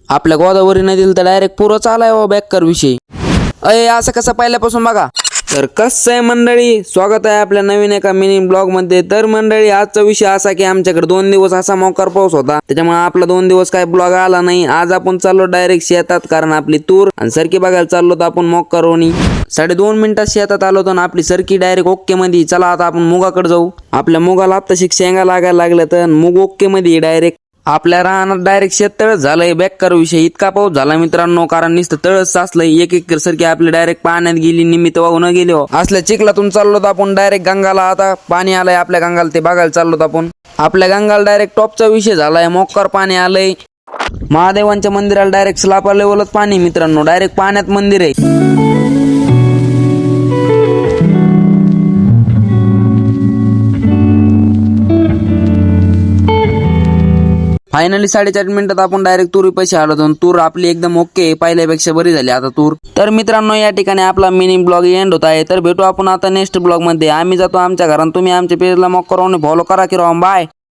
आपल्या गोदावरी नदीला तर डायरेक्ट पुरच आलाय हो बॅकर विषयी. असं कसं पहिल्यापासून बघा. तर कसं आहे मंडळी, स्वागत आहे आपल्या नवीन एका मिनी ब्लॉग मध्ये. तर मंडळी आजचा विषय असा की आमच्याकडे 2 दिवस असा मोकार पाऊस होता, त्याच्यामुळे आपला 2 दिवस काय ब्लॉग आला नाही. आज आपण चाललो डायरेक्ट शेतात, कारण आपली तूर आणि सरकी बघायला चाललो तर आपण मोकारोनी 2.5 मिनिटात शेतात आलो तर आपली सरकी डायरेक्ट ओके मध्ये. चला आता आपण मुगाकडे जाऊ. आपल्या मुगाला आता शेंगा लागायला लागल्या तर मुग ओके मध्ये डायरेक्ट. आपल्या रानात डायरेक्ट शेततळच झालंय. बॅकर विषय इतका पाऊस झाला मित्रांनो, कारण नुसतं तळच साचलंय. एक एक सरकी आपली डायरेक्ट पाण्यात गेली, निमित्त वाहून गेली हो. असल्या चिखलातून चाललो तर आपण डायरेक्ट गंगाला. आता पाणी आलंय आपल्या गंगाला, ते बघायला चाललो तर आपण. आपल्या गंगाला डायरेक्ट टॉपचा विषय झालाय, मोक्कर पाणी आलंय. महादेवांच्या मंदिराला डायरेक्ट स्लापा लेवलच पाणी मित्रांनो, डायरेक्ट पाण्यात मंदिर आहे. फायनली 4.5 मिनिटात आपण डायरेक्ट तुरी पैसे आलो होतो. तूर आपली एकदम ओके, पहिल्यापेक्षा बरी झाली आता तूर. तर मित्रांनो या ठिकाणी आपला मिनी ब्लॉग एंड होत आहे. तर भेटू आपण आता नेक्स्ट ब्लॉग मध्ये. आम्ही जातो आमच्या घरात, तुम्ही आमच्या पेजला मॉक करून फॉलो करा की राव. बाय.